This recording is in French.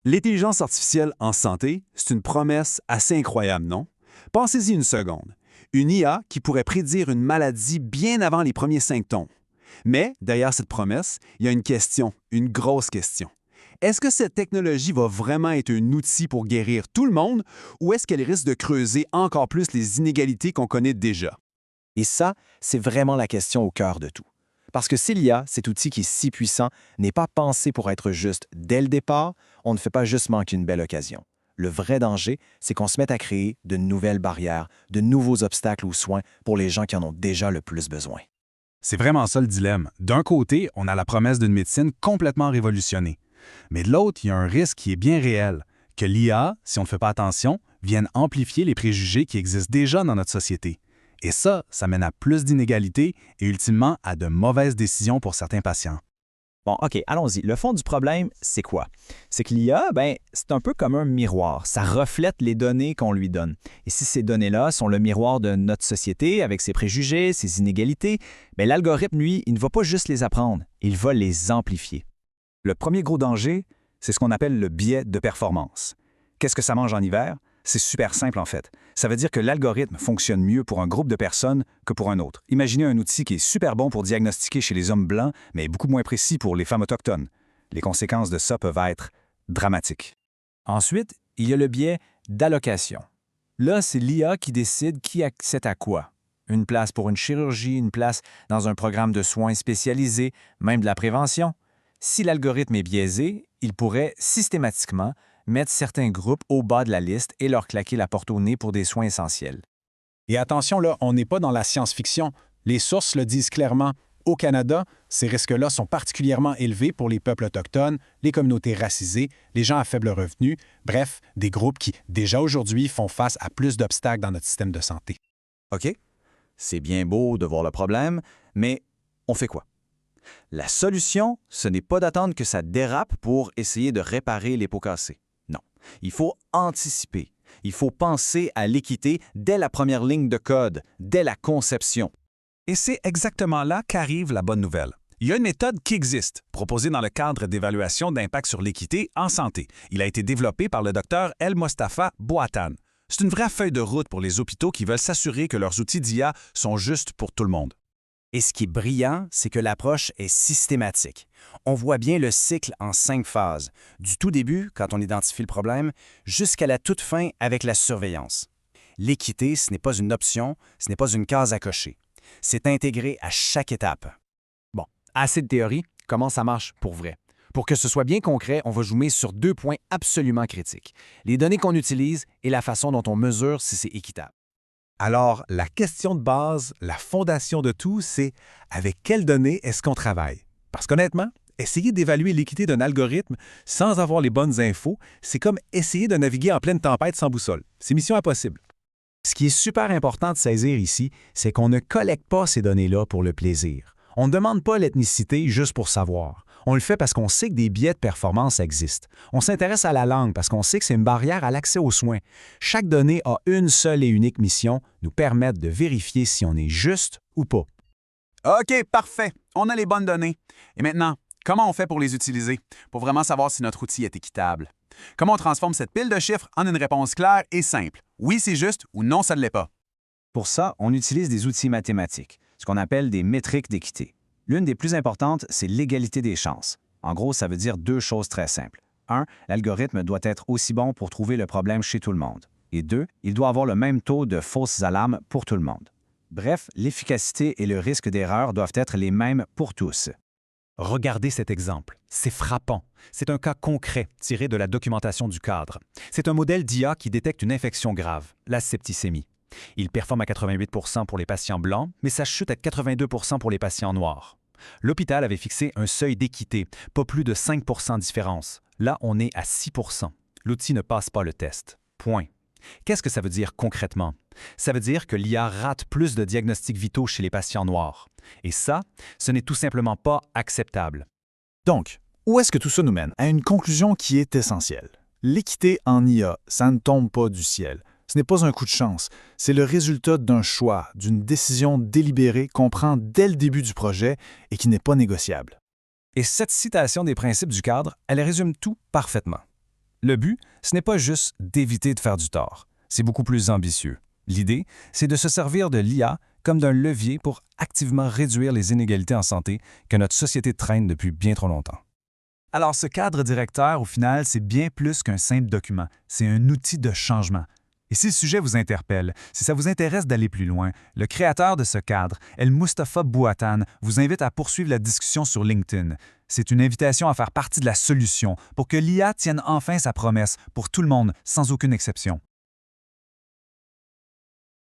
L'intelligence artificielle en santé, c'est une promesse assez incroyable, non? Pensez-y une seconde. Une IA qui pourrait prédire une maladie bien avant les premiers symptômes. Mais derrière cette promesse, il y a une question, une grosse question. Est-ce que cette technologie va vraiment être un outil pour guérir tout le monde ou est-ce qu'elle risque de creuser encore plus les inégalités qu'on connaît déjà? Et ça, c'est vraiment la question au cœur de tout. Parce que si l'IA, cet outil qui est si puissant, n'est pas pensé pour être juste dès le départ, on ne fait pas juste manquer une belle occasion. Le vrai danger, c'est qu'on se mette à créer de nouvelles barrières, de nouveaux obstacles aux soins pour les gens qui en ont déjà le plus besoin. C'est vraiment ça le dilemme. D'un côté, on a la promesse d'une médecine complètement révolutionnée. Mais de l'autre, il y a un risque qui est bien réel, que l'IA, si on ne fait pas attention, vienne amplifier les préjugés qui existent déjà dans notre société. Et ça mène à plus d'inégalités et ultimement à de mauvaises décisions pour certains patients. Bon, OK, allons-y. Le fond du problème, c'est quoi? C'est que l'IA, c'est un peu comme un miroir. Ça reflète les données qu'on lui donne. Et si ces données-là sont le miroir de notre société, avec ses préjugés, ses inégalités, l'algorithme, lui, il ne va pas juste les apprendre, il va les amplifier. Le premier gros danger, c'est ce qu'on appelle le biais de performance. Qu'est-ce que ça mange en hiver? C'est super simple en fait. Ça veut dire que l'algorithme fonctionne mieux pour un groupe de personnes que pour un autre. Imaginez un outil qui est super bon pour diagnostiquer chez les hommes blancs, mais beaucoup moins précis pour les femmes autochtones. Les conséquences de ça peuvent être dramatiques. Ensuite, il y a le biais d'allocation. Là, c'est l'IA qui décide qui accède à quoi. Une place pour une chirurgie, une place dans un programme de soins spécialisés, même de la prévention. Si l'algorithme est biaisé, il pourrait systématiquement mettre certains groupes au bas de la liste et leur claquer la porte au nez pour des soins essentiels. Et attention, là, on n'est pas dans la science-fiction. Les sources le disent clairement. Au Canada, ces risques-là sont particulièrement élevés pour les peuples autochtones, les communautés racisées, les gens à faible revenu, bref, des groupes qui, déjà aujourd'hui, font face à plus d'obstacles dans notre système de santé. OK, c'est bien beau de voir le problème, mais on fait quoi? La solution, ce n'est pas d'attendre que ça dérape pour essayer de réparer les pots cassés. Non, il faut anticiper. Il faut penser à l'équité dès la première ligne de code, dès la conception. Et c'est exactement là qu'arrive la bonne nouvelle. Il y a une méthode qui existe, proposée dans le cadre d'évaluation d'impact sur l'équité en santé. Il a été développé par le docteur El Mostafa Bouatan. C'est une vraie feuille de route pour les hôpitaux qui veulent s'assurer que leurs outils d'IA sont justes pour tout le monde. Et ce qui est brillant, c'est que l'approche est systématique. On voit bien le cycle en 5 phases, du tout début, quand on identifie le problème, jusqu'à la toute fin avec la surveillance. L'équité, ce n'est pas une option, ce n'est pas une case à cocher. C'est intégré à chaque étape. Bon, assez de théorie, comment ça marche pour vrai? Pour que ce soit bien concret, on va zoomer sur 2 points absolument critiques. Les données qu'on utilise et la façon dont on mesure si c'est équitable. Alors, la question de base, la fondation de tout, c'est avec quelles données est-ce qu'on travaille? Parce qu'honnêtement, essayer d'évaluer l'équité d'un algorithme sans avoir les bonnes infos, c'est comme essayer de naviguer en pleine tempête sans boussole. C'est mission impossible. Ce qui est super important de saisir ici, c'est qu'on ne collecte pas ces données-là pour le plaisir. On ne demande pas l'ethnicité juste pour savoir. On le fait parce qu'on sait que des biais de performance existent. On s'intéresse à la langue parce qu'on sait que c'est une barrière à l'accès aux soins. Chaque donnée a une seule et unique mission, nous permettre de vérifier si on est juste ou pas. OK, parfait. On a les bonnes données. Et maintenant, comment on fait pour les utiliser, pour vraiment savoir si notre outil est équitable? Comment on transforme cette pile de chiffres en une réponse claire et simple? Oui, c'est juste ou non, ça ne l'est pas. Pour ça, on utilise des outils mathématiques, ce qu'on appelle des métriques d'équité. L'une des plus importantes, c'est l'égalité des chances. En gros, ça veut dire 2 choses très simples. 1, l'algorithme doit être aussi bon pour trouver le problème chez tout le monde. Et 2, il doit avoir le même taux de fausses alarmes pour tout le monde. Bref, l'efficacité et le risque d'erreur doivent être les mêmes pour tous. Regardez cet exemple. C'est frappant. C'est un cas concret tiré de la documentation du cadre. C'est un modèle d'IA qui détecte une infection grave, la septicémie. Il performe à 88 % pour les patients blancs, mais ça chute à 82 % pour les patients noirs. L'hôpital avait fixé un seuil d'équité, pas plus de 5 % de différence. Là, on est à 6 %. L'outil ne passe pas le test. Point. Qu'est-ce que ça veut dire concrètement? Ça veut dire que l'IA rate plus de diagnostics vitaux chez les patients noirs. Et ça, ce n'est tout simplement pas acceptable. Donc, où est-ce que tout ça nous mène? À une conclusion qui est essentielle. L'équité en IA, ça ne tombe pas du ciel. Ce n'est pas un coup de chance, c'est le résultat d'un choix, d'une décision délibérée qu'on prend dès le début du projet et qui n'est pas négociable. Et cette citation des principes du cadre, elle résume tout parfaitement. Le but, ce n'est pas juste d'éviter de faire du tort. C'est beaucoup plus ambitieux. L'idée, c'est de se servir de l'IA comme d'un levier pour activement réduire les inégalités en santé que notre société traîne depuis bien trop longtemps. Alors, ce cadre directeur, au final, c'est bien plus qu'un simple document. C'est un outil de changement. Et si le sujet vous interpelle, si ça vous intéresse d'aller plus loin, le créateur de ce cadre, El Mostafa Bouatan, vous invite à poursuivre la discussion sur LinkedIn. C'est une invitation à faire partie de la solution pour que l'IA tienne enfin sa promesse pour tout le monde, sans aucune exception.